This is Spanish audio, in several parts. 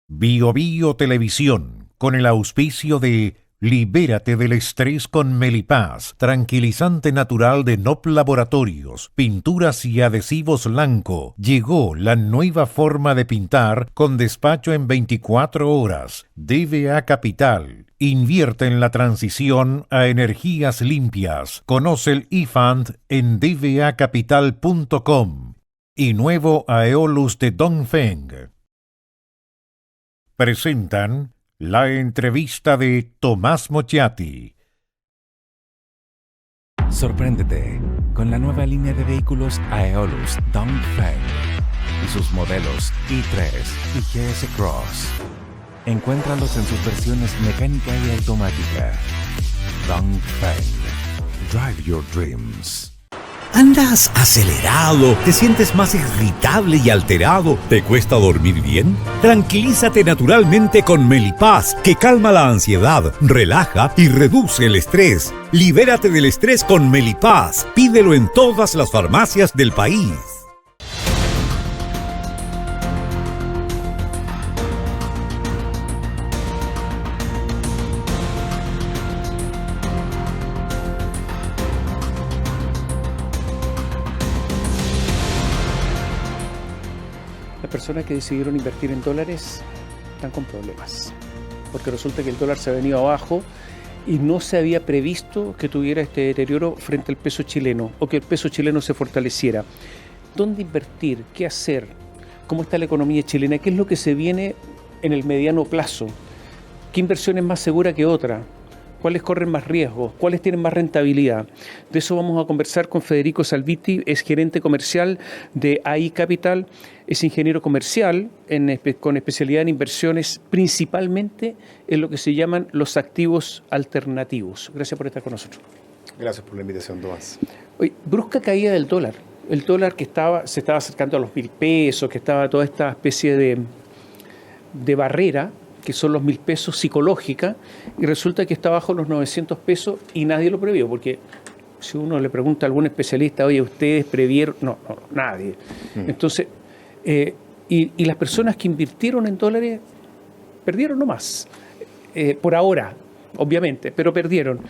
Bio Bio Televisión, con el auspicio de Libérate del estrés con Melipaz, tranquilizante natural de NOP Laboratorios, pinturas y adhesivos Lanco. Llegó la nueva forma de pintar con despacho en 24 horas. DVA Capital. Invierte en la transición a energías limpias. Conoce el eFund en dvacapital.com. Y nuevo Aeolus de Dongfeng. Presentan la entrevista de Tomás Mochiati. Sorpréndete con la nueva línea de vehículos Aeolus Dongfeng y sus modelos i3 y GS Cross. Encuéntralos en sus versiones mecánica y automática. Dongfeng. Drive your dreams. ¿Andas acelerado? ¿Te sientes más irritable y alterado? ¿Te cuesta dormir bien? Tranquilízate naturalmente con Melipaz, que calma la ansiedad, relaja y reduce el estrés. Libérate del estrés con Melipaz. Pídelo en todas las farmacias del país. Personas que decidieron invertir en dólares están con problemas, porque resulta que el dólar se ha venido abajo y no se había previsto que tuviera este deterioro frente al peso chileno o que el peso chileno se fortaleciera. ¿Dónde invertir? ¿Qué hacer? ¿Cómo está la economía chilena? ¿Qué es lo que se viene en el mediano plazo? ¿Qué inversión es más segura que otra? ¿Cuáles corren más riesgos? ¿Cuáles tienen más rentabilidad? De eso vamos a conversar con Federico Salvitti, es gerente comercial de AI Capital, es ingeniero comercial con especialidad en inversiones, principalmente en lo que se llaman los activos alternativos. Gracias por estar con nosotros. Gracias por la invitación, Tomás. Oye, brusca caída del dólar. El dólar que se estaba acercando a los 1.000 pesos, que estaba toda esta especie de barrera, que son los 1.000 pesos psicológica, y resulta que está bajo los 900 pesos y nadie lo previó, porque si uno le pregunta a algún especialista, oye, ¿ustedes previeron? No, nadie. Entonces, y las personas que invirtieron en dólares perdieron nomás, por ahora, obviamente, pero perdieron.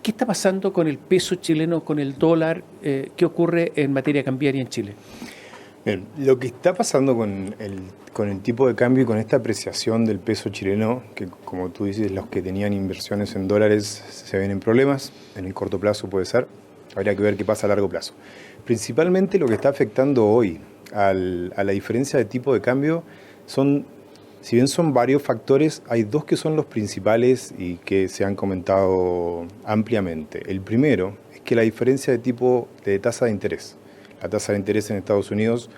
¿Qué está pasando con el peso chileno, con el dólar? ¿Qué ocurre en materia cambiaria en Chile? Bien, lo que está pasando con el tipo de cambio y con esta apreciación del peso chileno, que como tú dices, los que tenían inversiones en dólares se ven en problemas, en el corto plazo puede ser, habría que ver qué pasa a largo plazo. Principalmente lo que está afectando hoy a la diferencia de tipo de cambio si bien son varios factores, hay dos que son los principales y que se han comentado ampliamente. El primero es que la diferencia de tipo de tasa de interés. La tasa de interés en Estados Unidos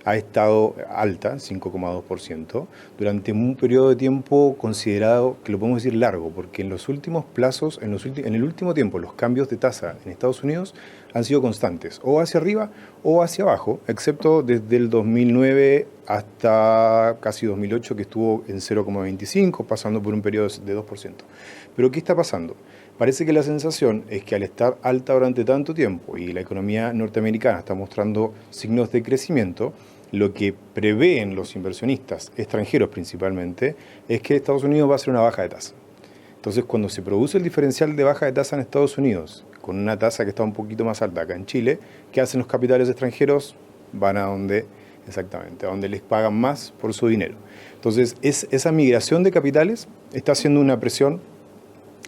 ha estado alta, 5,2%, durante un periodo de tiempo considerado, que lo podemos decir largo, porque en los últimos plazos, en el último tiempo, los cambios de tasa en Estados Unidos han sido constantes, o hacia arriba o hacia abajo, excepto desde el 2009 hasta casi 2008, que estuvo en 0,25, pasando por un periodo de 2%. Pero ¿qué está pasando? Parece que la sensación es que al estar alta durante tanto tiempo y la economía norteamericana está mostrando signos de crecimiento, lo que prevén los inversionistas extranjeros principalmente es que Estados Unidos va a hacer una baja de tasa. Entonces, cuando se produce el diferencial de baja de tasa en Estados Unidos, con una tasa que está un poquito más alta acá en Chile, ¿qué hacen los capitales extranjeros? Van a donde, exactamente, a donde les pagan más por su dinero. Entonces, esa migración de capitales está haciendo una presión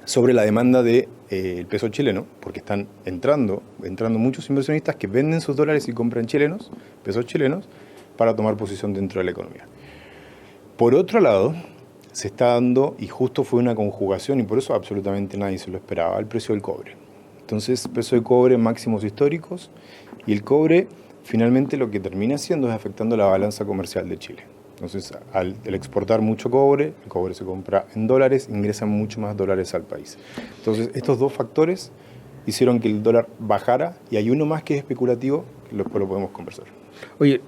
sobre la demanda del peso chileno, porque están entrando muchos inversionistas que venden sus dólares y compran pesos chilenos, para tomar posición dentro de la economía. Por otro lado, se está dando, y justo fue una conjugación, y por eso absolutamente nadie se lo esperaba, el precio del cobre. Entonces, precio de cobre máximos históricos, y el cobre finalmente lo que termina haciendo es afectando la balanza comercial de Chile. Entonces, al exportar mucho cobre, el cobre se compra en dólares, ingresan mucho más dólares al país. Entonces, estos dos factores hicieron que el dólar bajara, y hay uno más que es especulativo, que después lo podemos conversar. Oye,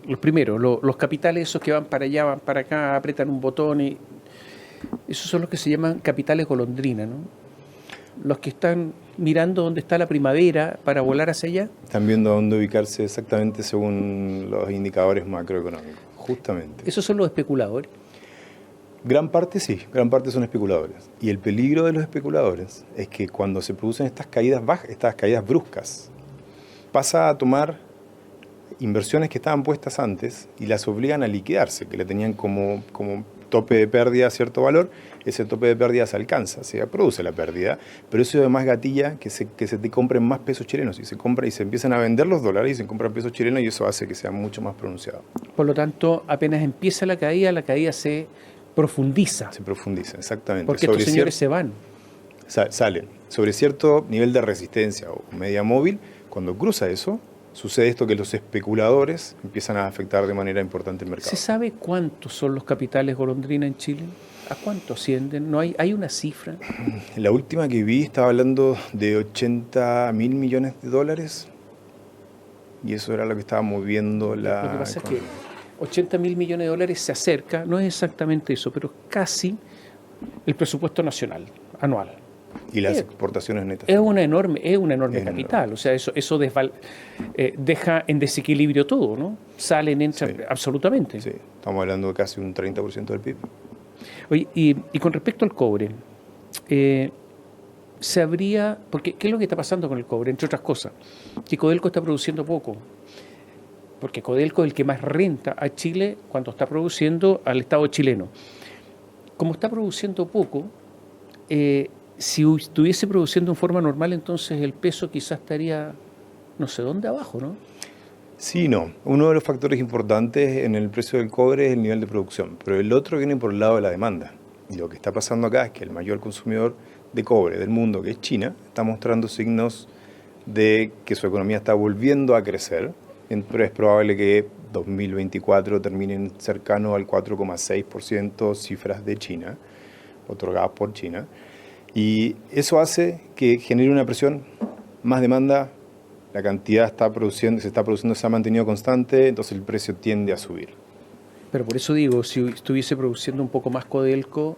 los primeros, los capitales esos que van para allá, van para acá, apretan un botón, y esos son los que se llaman capitales golondrina, ¿no? Los que están mirando dónde está la primavera para volar hacia allá. Están viendo dónde ubicarse exactamente según los indicadores macroeconómicos, justamente. ¿Esos son los especuladores? Gran parte sí, gran parte son especuladores. Y el peligro de los especuladores es que cuando se producen estas caídas bajas, estas caídas bruscas, pasa a tomar inversiones que estaban puestas antes y las obligan a liquidarse, que le tenían como tope de pérdida a cierto valor. Ese tope de pérdida se alcanza, se produce la pérdida, pero eso además gatilla que se te compren más pesos chilenos y se empiezan a vender los dólares y se compran pesos chilenos y eso hace que sea mucho más pronunciado. Por lo tanto, apenas empieza la caída se profundiza. Se profundiza, exactamente. Porque estos señores se van. Salen. Sobre cierto nivel de resistencia o media móvil, cuando cruza eso, sucede esto que los especuladores empiezan a afectar de manera importante el mercado. ¿Se sabe cuántos son los capitales golondrina en Chile? ¿A cuánto ascienden? ¿No hay una cifra? La última que vi estaba hablando de 80.000 millones de dólares y eso era lo que estaba moviendo la... Lo que pasa es que 80.000 millones de dólares se acerca, no es exactamente eso, pero casi el presupuesto nacional, anual. Y las exportaciones netas. Es una enorme capital. O sea, eso deja en desequilibrio todo, ¿no? Salen, entran, sí, absolutamente. Sí, estamos hablando de casi un 30% del PIB. Oye, y con respecto al cobre, porque ¿qué es lo que está pasando con el cobre? Entre otras cosas, que Codelco está produciendo poco. Porque Codelco es el que más renta a Chile cuando está produciendo al Estado chileno. Como está produciendo poco, si estuviese produciendo en forma normal, entonces el peso quizás estaría no sé dónde abajo, ¿no? Sí, no. Uno de los factores importantes en el precio del cobre es el nivel de producción, pero el otro viene por el lado de la demanda. Y lo que está pasando acá es que el mayor consumidor de cobre del mundo, que es China, está mostrando signos de que su economía está volviendo a crecer, pero es probable que 2024 terminen cercano al 4,6% cifras de China, otorgadas por China. Y eso hace que genere una presión, más demanda, la cantidad se está produciendo, se ha mantenido constante, entonces el precio tiende a subir. Pero por eso digo, si estuviese produciendo un poco más Codelco,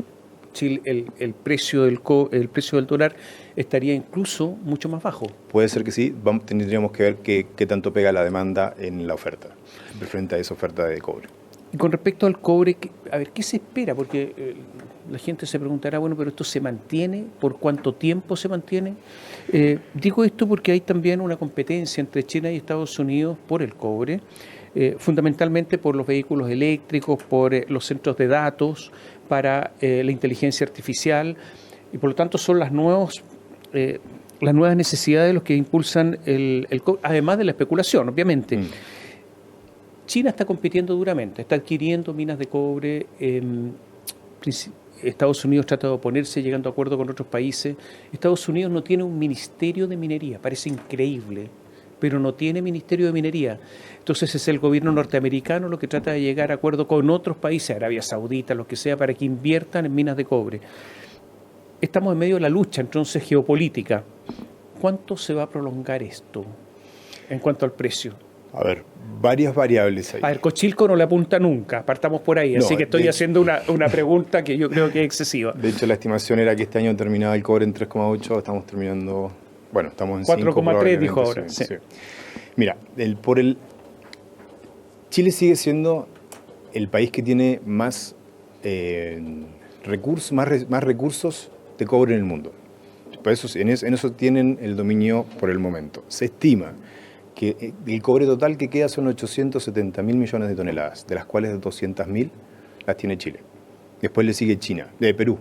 Chile, el precio del dólar estaría incluso mucho más bajo. Puede ser que sí, tendríamos que ver qué tanto pega la demanda en la oferta, frente a esa oferta de cobre. Y con respecto al cobre, a ver, ¿qué se espera? Porque la gente se preguntará, bueno, pero ¿esto se mantiene? ¿Por cuánto tiempo se mantiene? Digo esto porque hay también una competencia entre China y Estados Unidos por el cobre, fundamentalmente por los vehículos eléctricos, por los centros de datos, para la inteligencia artificial, y por lo tanto son las nuevas necesidades los que impulsan el cobre, además de la especulación, obviamente. China está compitiendo duramente, está adquiriendo minas de cobre. Estados Unidos trata de oponerse, llegando a acuerdo con otros países. Estados Unidos no tiene un ministerio de minería, parece increíble, pero no tiene ministerio de minería. Entonces es el gobierno norteamericano lo que trata de llegar a acuerdo con otros países, Arabia Saudita, los que sea, para que inviertan en minas de cobre. Estamos en medio de la lucha entonces geopolítica. ¿Cuánto se va a prolongar esto en cuanto al precio? A ver, varias variables ahí. A ver, Cochilco no le apunta nunca, partamos por ahí, así que estoy haciendo una pregunta que yo creo que es excesiva. De hecho, la estimación era que este año terminaba el cobre en 3,8, estamos terminando, estamos en 4,3 dijo ahora. Sí. Mira, Chile sigue siendo el país que tiene más recursos de cobre en el mundo. Por eso, en eso tienen el dominio por el momento. Se estima que el cobre total que queda son 870.000 millones de toneladas, de las cuales 200.000 las tiene Chile. Después le sigue Perú,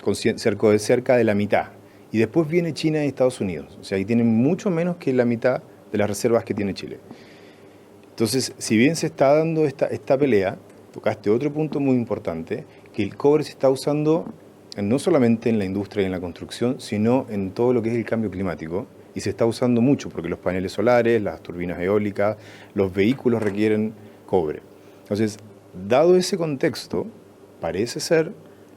con cerca de la mitad. Y después viene China y Estados Unidos. O sea, ahí tienen mucho menos que la mitad de las reservas que tiene Chile. Entonces, si bien se está dando esta pelea, tocaste otro punto muy importante, que el cobre se está usando no solamente en la industria y en la construcción, sino en todo lo que es el cambio climático. Y se está usando mucho porque los paneles solares, las turbinas eólicas, los vehículos requieren cobre. Entonces, dado ese contexto, parece ser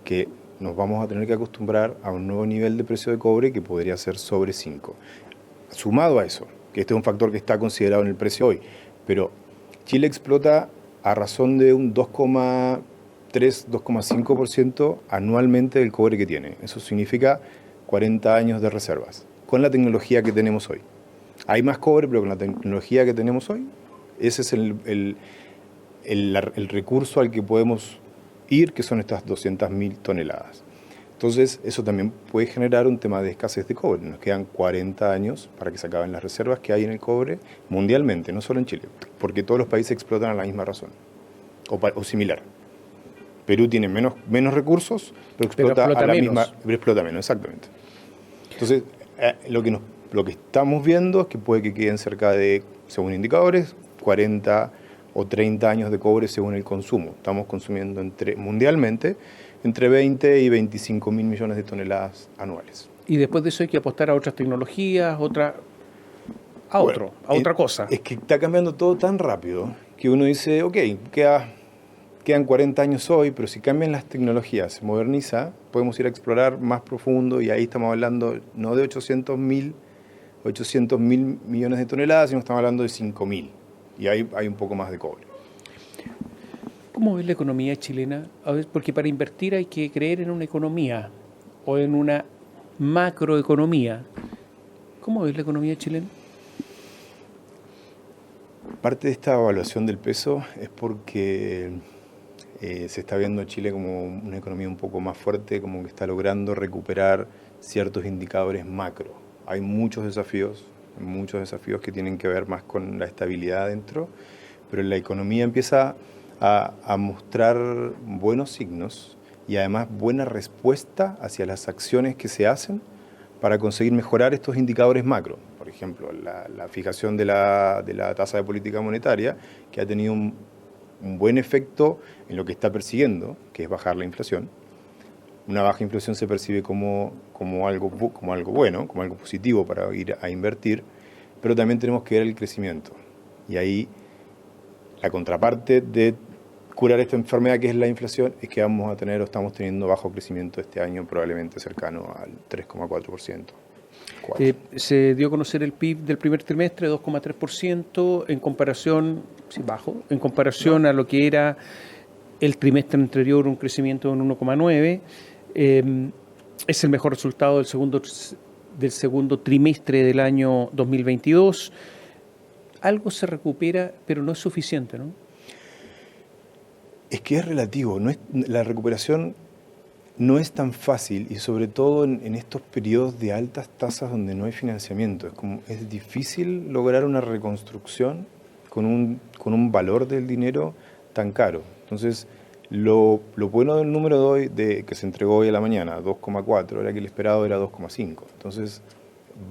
que nos vamos a tener que acostumbrar a un nuevo nivel de precio de cobre que podría ser sobre 5. Sumado a eso, que este es un factor que está considerado en el precio hoy, pero Chile explota a razón de un 2,5% anualmente del cobre que tiene. Eso significa 40 años de reservas, con la tecnología que tenemos hoy. Hay más cobre, pero con la tecnología que tenemos hoy, ese es el recurso al que podemos IR, que son estas 200.000 toneladas. Entonces, eso también puede generar un tema de escasez de cobre. Nos quedan 40 años para que se acaben las reservas que hay en el cobre mundialmente, no solo en Chile, porque todos los países explotan a la misma razón, o similar. Perú tiene menos recursos, pero explota a la misma, pero explota menos, exactamente. Entonces, lo que estamos viendo es que puede que queden cerca de, según indicadores, 40 o 30 años de cobre según el consumo. Estamos consumiendo mundialmente entre 20 y 25 mil millones de toneladas anuales. Y después de eso hay que apostar a otras tecnologías, otra cosa. Es que está cambiando todo tan rápido que uno dice, ok, quedan 40 años hoy, pero si cambian las tecnologías, se moderniza, podemos ir a explorar más profundo y ahí estamos hablando no de 800 mil millones de toneladas, sino estamos hablando de 5.000 y ahí hay un poco más de cobre. ¿Cómo ves la economía chilena? A ver, porque para invertir hay que creer en una economía o en una macroeconomía. ¿Cómo ves la economía chilena? Parte de esta evaluación del peso es porque se está viendo a Chile como una economía un poco más fuerte, como que está logrando recuperar ciertos indicadores macro. Hay muchos desafíos que tienen que ver más con la estabilidad adentro, pero la economía empieza a mostrar buenos signos y además buena respuesta hacia las acciones que se hacen para conseguir mejorar estos indicadores macro. Por ejemplo, la fijación de la tasa de política monetaria, que ha tenido un buen efecto en lo que está persiguiendo, que es bajar la inflación. Una baja inflación se percibe como algo bueno, como algo positivo para ir a invertir, pero también tenemos que ver el crecimiento. Y ahí la contraparte de curar esta enfermedad que es la inflación es que estamos teniendo bajo crecimiento este año, probablemente cercano al 3,4%. Se dio a conocer el PIB del primer trimestre, 2,3%, en comparación, en comparación a lo que era el trimestre anterior, un crecimiento de un 1,9%. Es el mejor resultado del segundo trimestre del año 2022. Algo se recupera, pero no es suficiente, ¿no? Es que es relativo, la recuperación no es tan fácil y sobre todo en estos periodos de altas tasas donde no hay financiamiento. Es difícil lograr una reconstrucción con un valor del dinero tan caro. Entonces, lo bueno del número de hoy, que se entregó hoy a la mañana, 2,4, era que el esperado era 2,5. Entonces,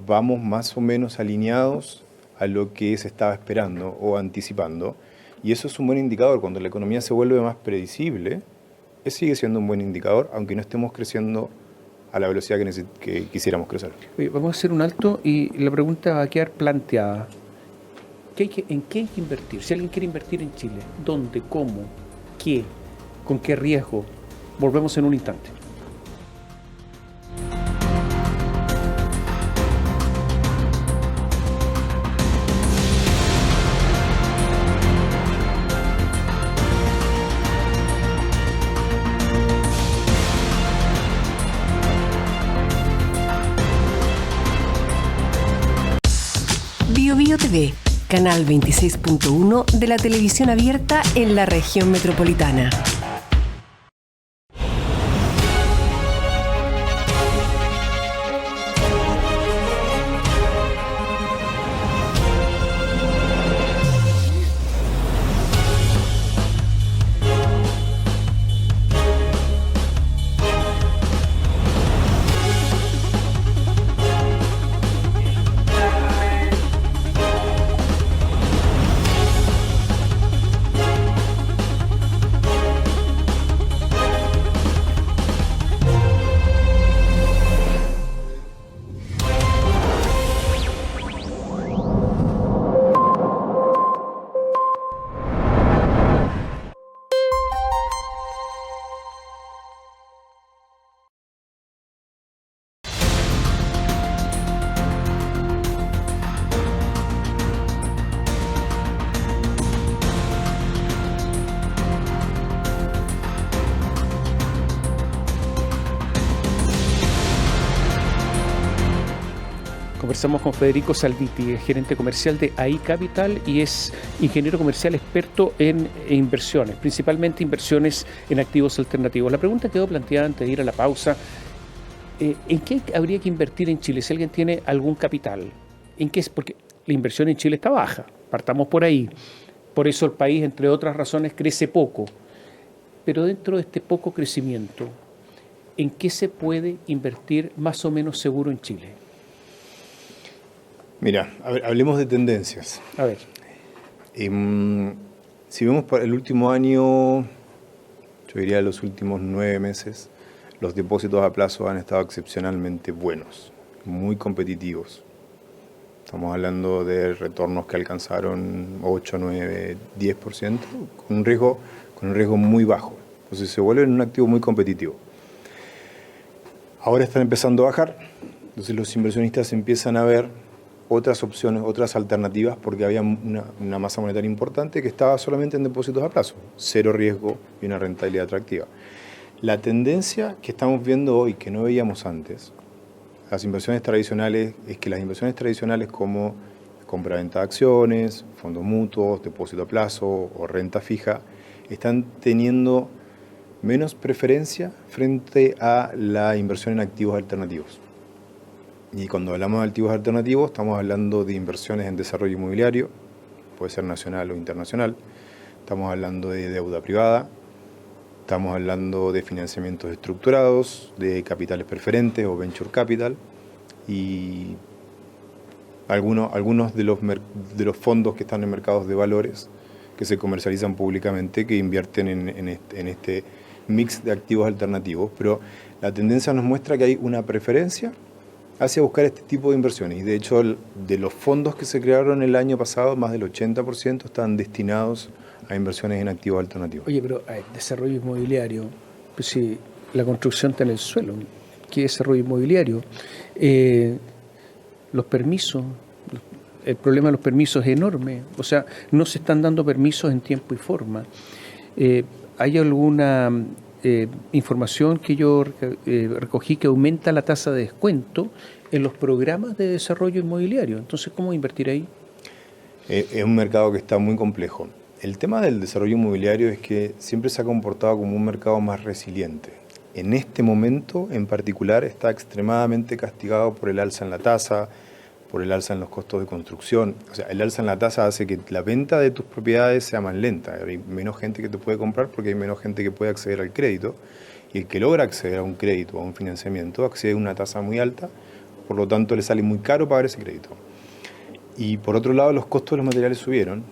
vamos más o menos alineados a lo que se estaba esperando o anticipando. Y eso es un buen indicador. Cuando la economía se vuelve más predecible, sigue siendo un buen indicador, aunque no estemos creciendo a la velocidad que quisiéramos crecer. Vamos a hacer un alto y la pregunta va a quedar planteada. ¿En qué hay que invertir? Si alguien quiere invertir en Chile, ¿dónde? ¿Cómo? ¿Qué? ¿Con qué riesgo? Volvemos en un instante. BioBio TV, canal 26.1 de la televisión abierta en la región metropolitana. Conversamos con Federico Salviti, es gerente comercial de AI Capital y es ingeniero comercial experto en inversiones, principalmente inversiones en activos alternativos. La pregunta quedó planteada antes de ir a la pausa. ¿En qué habría que invertir en Chile si alguien tiene algún capital? ¿En qué es? Porque la inversión en Chile está baja, partamos por ahí. Por eso el país, entre otras razones, crece poco. Pero dentro de este poco crecimiento, ¿en qué se puede invertir más o menos seguro en Chile? Mira, hablemos de tendencias. A ver. Si vemos para el último año, yo diría los últimos 9 meses, los depósitos a plazo han estado excepcionalmente buenos, muy competitivos. Estamos hablando de retornos que alcanzaron 8, 9, 10%, con un riesgo muy bajo. Entonces se vuelven un activo muy competitivo. Ahora están empezando a bajar, entonces los inversionistas empiezan a ver otras opciones, otras alternativas, porque había una masa monetaria importante que estaba solamente en depósitos a plazo, cero riesgo y una rentabilidad atractiva. La tendencia que estamos viendo hoy, que no veíamos antes, las inversiones tradicionales, es que las inversiones tradicionales como compra-venta de acciones, fondos mutuos, depósito a plazo o renta fija, están teniendo menos preferencia frente a la inversión en activos alternativos. Y cuando hablamos de activos alternativos, estamos hablando de inversiones en desarrollo inmobiliario, puede ser nacional o internacional, estamos hablando de deuda privada, estamos hablando de financiamientos estructurados, de capitales preferentes o venture capital, y algunos de los fondos que están en mercados de valores que se comercializan públicamente, que invierten en este mix de activos alternativos, pero la tendencia nos muestra que hay una preferencia hacia buscar este tipo de inversiones. Y de hecho, de los fondos que se crearon el año pasado, más del 80% están destinados a inversiones en activos alternativos. Oye, pero desarrollo inmobiliario, pues si la construcción está en el suelo, ¿qué desarrollo inmobiliario? Los permisos, el problema de los permisos es enorme, o sea, no se están dando permisos en tiempo y forma. ¿Hay alguna información que yo recogí que aumenta la tasa de descuento en los programas de desarrollo inmobiliario? Entonces, ¿cómo invertir ahí? Es un mercado que está muy complejo. El tema del desarrollo inmobiliario es que siempre se ha comportado como un mercado más resiliente. En este momento, en particular, está extremadamente castigado por el alza en la tasa, por el alza en los costos de construcción. O sea, el alza en la tasa hace que la venta de tus propiedades sea más lenta. Hay menos gente que te puede comprar porque hay menos gente que puede acceder al crédito. Y el que logra acceder a un crédito o a un financiamiento accede a una tasa muy alta, por lo tanto le sale muy caro pagar ese crédito. Y por otro lado, los costos de los materiales subieron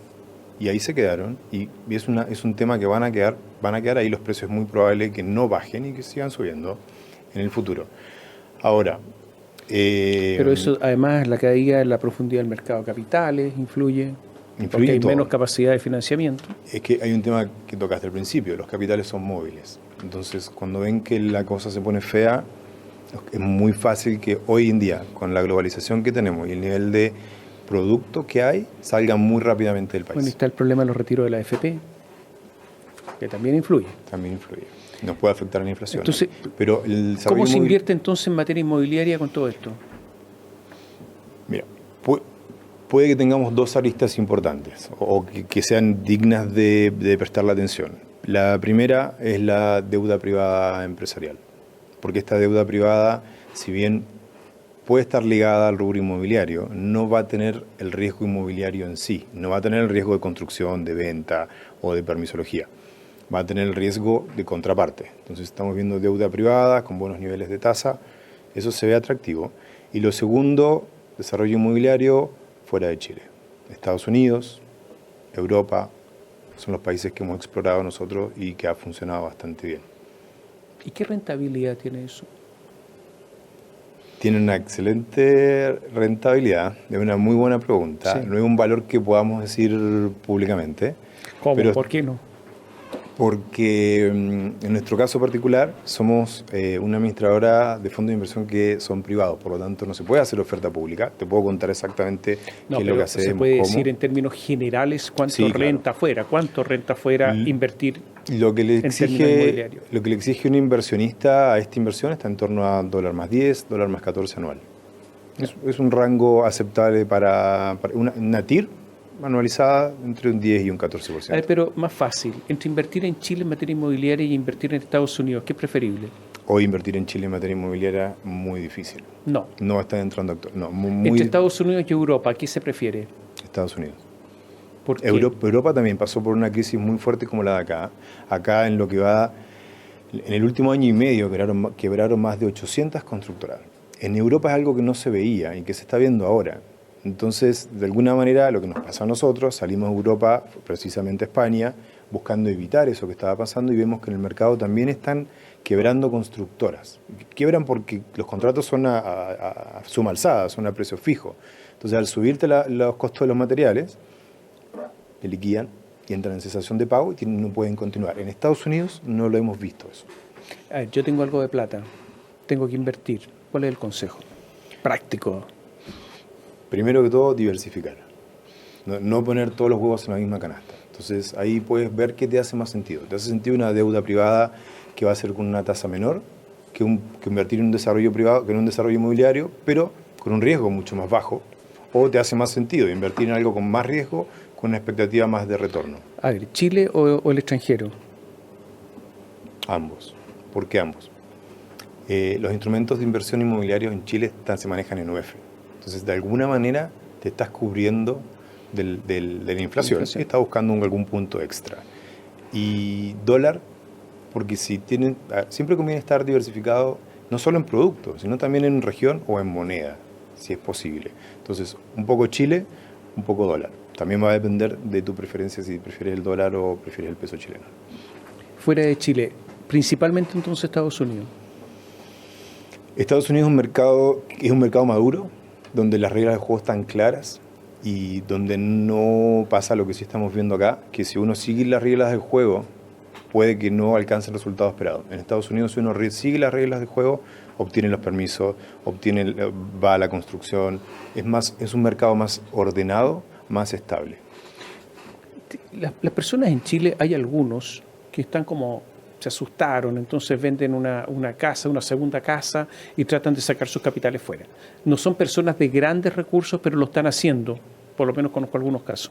y ahí se quedaron. Y es un tema que van a quedar ahí. Los precios es muy probable que no bajen y que sigan subiendo en el futuro. Ahora, pero eso, además, la caída en la profundidad del mercado de capitales influye porque hay menos capacidad de financiamiento. Es que hay un tema que tocaste al principio, los capitales son móviles. Entonces, cuando ven que la cosa se pone fea, es muy fácil que hoy en día, con la globalización que tenemos y el nivel de producto que hay, salgan muy rápidamente del país. Bueno, está el problema de los retiros de la AFP, que también influye. También influye. Nos puede afectar la inflación. Entonces, pero ¿cómo se invierte entonces en materia inmobiliaria con todo esto? Mira, puede que tengamos dos aristas importantes o que sean dignas de prestar la atención. La primera es la deuda privada empresarial, porque esta deuda privada, si bien puede estar ligada al rubro inmobiliario, no va a tener el riesgo inmobiliario en sí, no va a tener el riesgo de construcción, de venta o de permisología. Va a tener el riesgo de contraparte. Entonces estamos viendo deuda privada con buenos niveles de tasa, eso se ve atractivo. Y lo segundo, desarrollo inmobiliario fuera de Chile. Estados Unidos, Europa, son los países que hemos explorado nosotros y que ha funcionado bastante bien. ¿Y qué rentabilidad tiene eso? Tiene una excelente rentabilidad, es una muy buena pregunta. Sí. No es un valor que podamos decir públicamente. ¿Cómo? Pero, ¿por qué no? Porque en nuestro caso particular somos una administradora de fondos de inversión que son privados, por lo tanto no se puede hacer oferta pública. Te puedo contar exactamente qué es lo que hacemos. ¿Se puede decir en términos generales cuánto renta fuera? ¿Cuánto renta fuera invertir lo que le exige un inversionista a esta inversión está en torno a $+10, $+14 anual. Es un rango aceptable para una TIR anualizada entre un 10 y un 14%. A ver, pero más fácil, entre invertir en Chile en materia inmobiliaria y invertir en Estados Unidos, ¿qué es preferible? Hoy invertir en Chile en materia inmobiliaria muy difícil. No. No está entrando actual. No, muy Entre Estados Unidos y Europa, ¿qué se prefiere? Estados Unidos. ¿Por qué? Europa también pasó por una crisis muy fuerte como la de acá. Acá en lo que va, en el último año y medio quebraron más de 800 constructoras. En Europa es algo que no se veía y que se está viendo ahora. Entonces, de alguna manera, lo que nos pasó a nosotros, salimos de Europa, precisamente a España, buscando evitar eso que estaba pasando y vemos que en el mercado también están quebrando constructoras. Quiebran porque los contratos son a suma alzada, son a precio fijo. Entonces, al subirte los costos de los materiales, te liquidan y entran en cesación de pago y no pueden continuar. En Estados Unidos no lo hemos visto eso. A ver, yo tengo algo de plata, tengo que invertir. ¿Cuál es el consejo? Práctico. Primero que todo, diversificar. No poner todos los huevos en la misma canasta. Entonces, ahí puedes ver qué te hace más sentido. ¿Te hace sentido una deuda privada que va a ser con una tasa menor que invertir en un desarrollo privado, que en un desarrollo inmobiliario, pero con un riesgo mucho más bajo? ¿O te hace más sentido invertir en algo con más riesgo, con una expectativa más de retorno? A ver, ¿Chile o el extranjero? Ambos. ¿Por qué ambos? Los instrumentos de inversión inmobiliarios en Chile se manejan en UF. Entonces, de alguna manera, te estás cubriendo de la inflación. Y estás buscando algún punto extra. Y dólar, porque siempre conviene estar diversificado, no solo en productos, sino también en región o en moneda, si es posible. Entonces, un poco Chile, un poco dólar. También va a depender de tu preferencia, si prefieres el dólar o prefieres el peso chileno. Fuera de Chile, principalmente entonces Estados Unidos. Estados Unidos es un mercado maduro, donde las reglas de juego están claras y donde no pasa lo que sí estamos viendo acá, que si uno sigue las reglas del juego, puede que no alcance el resultado esperado. En Estados Unidos, si uno sigue las reglas del juego, obtiene los permisos, va a la construcción. Es un mercado más ordenado, más estable. Las personas en Chile, hay algunos que están se asustaron, entonces venden una casa, una segunda casa y tratan de sacar sus capitales fuera. No son personas de grandes recursos, pero lo están haciendo, por lo menos conozco algunos casos.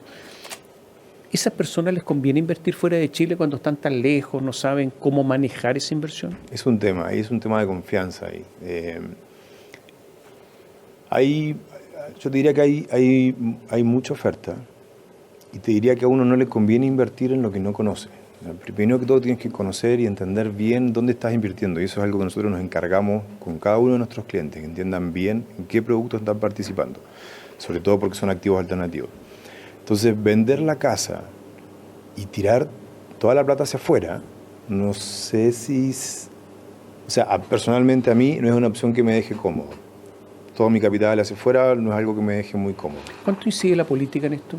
¿Esas personas les conviene invertir fuera de Chile cuando están tan lejos, no saben cómo manejar esa inversión? Es un tema de confianza ahí. Yo te diría que hay mucha oferta y te diría que a uno no le conviene invertir en lo que no conoce. Primero que todo tienes que conocer y entender bien dónde estás invirtiendo y eso es algo que nosotros nos encargamos con cada uno de nuestros clientes, que entiendan bien en qué productos están participando, sobre todo porque son activos alternativos. Entonces, vender la casa y tirar toda la plata hacia afuera, no sé si... O sea, personalmente a mí no es una opción que me deje cómodo. Todo mi capital hacia afuera no es algo que me deje muy cómodo. ¿Cuánto incide la política en esto?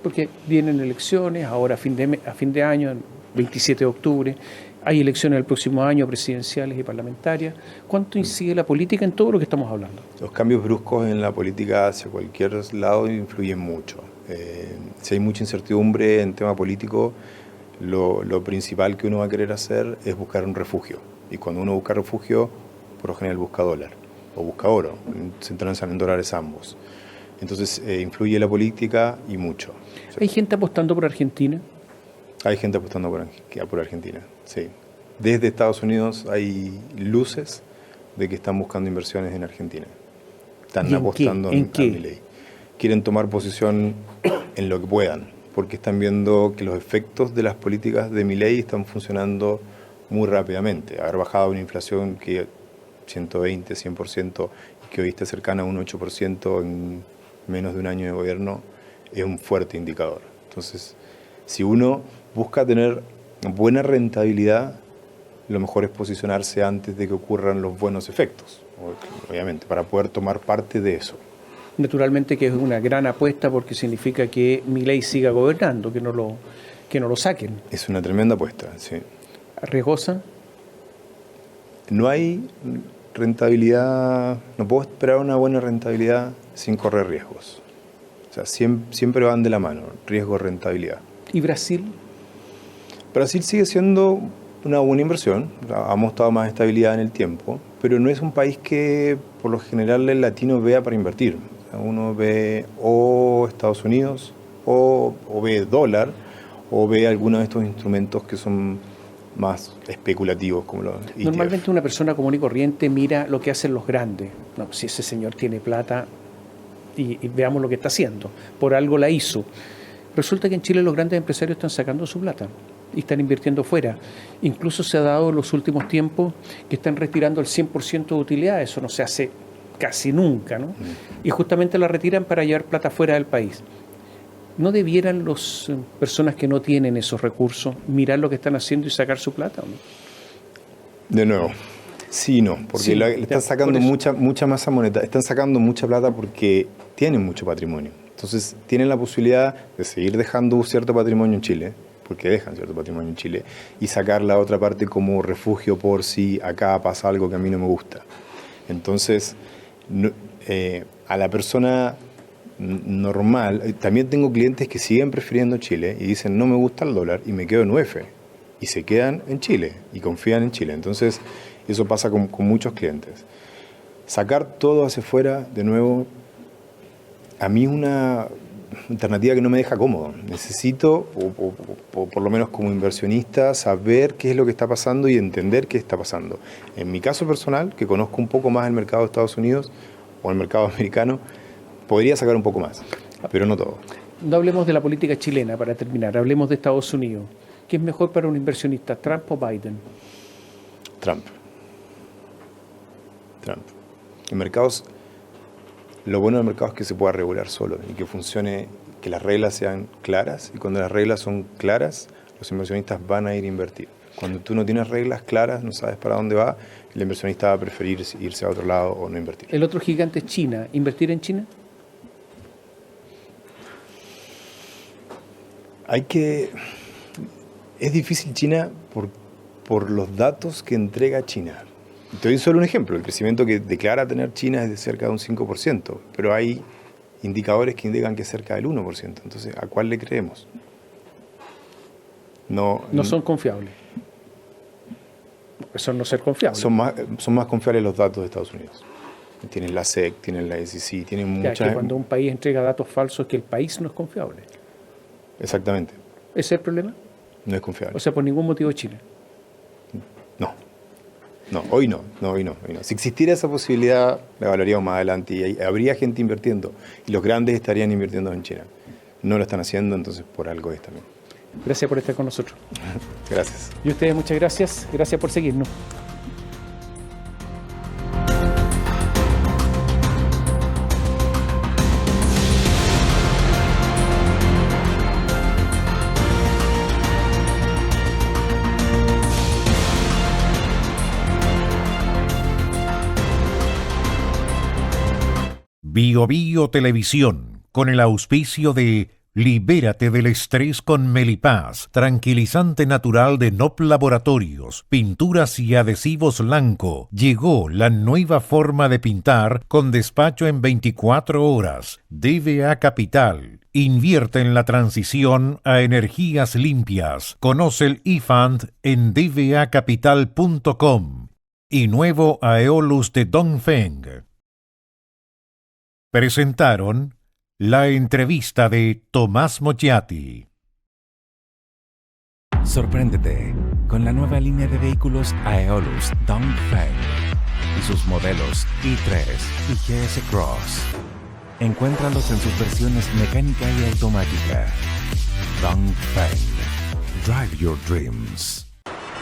Porque vienen elecciones, ahora a fin de año, el 27 de octubre, hay elecciones el próximo año, presidenciales y parlamentarias. ¿Cuánto incide la política en todo lo que estamos hablando? Los cambios bruscos en la política hacia cualquier lado influyen mucho. Si hay mucha incertidumbre en tema político, lo principal que uno va a querer hacer es buscar un refugio. Y cuando uno busca refugio, por lo general busca dólar o busca oro. Se transan en dólares ambos. Entonces influye la política y mucho. ¿Hay gente apostando por Argentina? Hay gente apostando por Argentina, sí. Desde Estados Unidos hay luces de que están buscando inversiones en Argentina. Están apostando ¿En qué? Milei. Quieren tomar posición en lo que puedan, porque están viendo que los efectos de las políticas de Milei están funcionando muy rápidamente. Haber bajado una inflación que 120, 100%, y que hoy está cercana a un 8% en menos de un año de gobierno, es un fuerte indicador. Entonces, si uno busca tener buena rentabilidad, lo mejor es posicionarse antes de que ocurran los buenos efectos, obviamente, para poder tomar parte de eso. Naturalmente que es una gran apuesta porque significa que Milei siga gobernando, que no lo saquen. Es una tremenda apuesta, sí. ¿Riesgosa? No hay rentabilidad, no puedo esperar una buena rentabilidad sin correr riesgos. O sea, siempre van de la mano, riesgo-rentabilidad. ¿Y Brasil? Brasil sigue siendo una buena inversión, ha mostrado más estabilidad en el tiempo, pero no es un país que por lo general el latino vea para invertir. O sea, uno ve o Estados Unidos, o ve dólar, o ve algunos de estos instrumentos que son más especulativos como los ETF. Normalmente una persona común y corriente mira lo que hacen los grandes. No, si ese señor tiene plata y veamos lo que está haciendo, por algo la hizo. Resulta que en Chile los grandes empresarios están sacando su plata y están invirtiendo fuera. Incluso se ha dado en los últimos tiempos que están retirando el 100% de utilidad. Eso no se hace casi nunca, ¿no? Y justamente la retiran para llevar plata fuera del país. ¿No debieran las personas que no tienen esos recursos mirar lo que están haciendo y sacar su plata, ¿o no? De nuevo, sí y no, porque Sí, le están sacando mucha masa monetaria, están sacando mucha plata porque tienen mucho patrimonio. Entonces tienen la posibilidad de seguir dejando cierto patrimonio en Chile, porque dejan cierto patrimonio en Chile, y sacar la otra parte como refugio por si acá pasa algo que a mí no me gusta. Entonces, a la persona normal, también tengo clientes que siguen prefiriendo Chile y dicen no me gusta el dólar y me quedo en UF, y se quedan en Chile y confían en Chile. Entonces, eso pasa con muchos clientes. Sacar todo hacia afuera, de nuevo, a mí es una alternativa que no me deja cómodo. Necesito, o por lo menos como inversionista, saber qué es lo que está pasando y entender qué está pasando. En mi caso personal, que conozco un poco más el mercado de Estados Unidos o el mercado americano, podría sacar un poco más, pero no todo. No hablemos de la política chilena para terminar, hablemos de Estados Unidos. ¿Qué es mejor para un inversionista, Trump o Biden? Trump. En mercados, lo bueno del mercado es que se pueda regular solo y que funcione, que las reglas sean claras, y cuando las reglas son claras, los inversionistas van a ir a invertir. Cuando tú no tienes reglas claras, no sabes para dónde va, el inversionista va a preferir irse a otro lado o no invertir. El otro gigante es China. ¿Invertir en China? Es difícil China por los datos que entrega China. Te doy solo un ejemplo. El crecimiento que declara tener China es de cerca de un 5%, pero hay indicadores que indican que es cerca del 1%. Entonces, ¿a cuál le creemos? No son confiables. Eso no ser confiables. Son más confiables los datos de Estados Unidos. Tienen la SEC, tienen la SEC, tienen muchas... Que cuando un país entrega datos falsos, que el país no es confiable. Exactamente. ¿Ese es el problema? No es confiable. O sea, por ningún motivo Chile. No, hoy no. Si existiera esa posibilidad, la evaluaríamos más adelante y habría gente invirtiendo y los grandes estarían invirtiendo en China. No lo están haciendo, entonces por algo es también. Gracias por estar con nosotros. Gracias. Y a ustedes muchas gracias. Gracias por seguirnos. Bio Bio Televisión, con el auspicio de Libérate del estrés con Melipaz, tranquilizante natural de NOP Laboratorios, pinturas y adhesivos Lanco. Llegó la nueva forma de pintar con despacho en 24 horas. DVA Capital. Invierte en la transición a energías limpias. Conoce el eFund en dvacapital.com. Y nuevo Aeolus de Dongfeng. Presentaron la entrevista de Tomás Mogiati. Sorpréndete con la nueva línea de vehículos Aeolus Dongfeng y sus modelos i3 y GS Cross. Encuéntralos en sus versiones mecánica y automática. Dongfeng. Drive your dreams.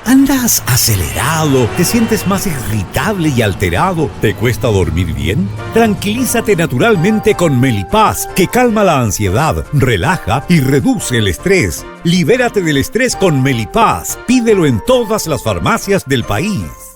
¿Andas acelerado? ¿Te sientes más irritable y alterado? ¿Te cuesta dormir bien? Tranquilízate naturalmente con Melipaz, que calma la ansiedad, relaja y reduce el estrés. Libérate del estrés con Melipaz. Pídelo en todas las farmacias del país.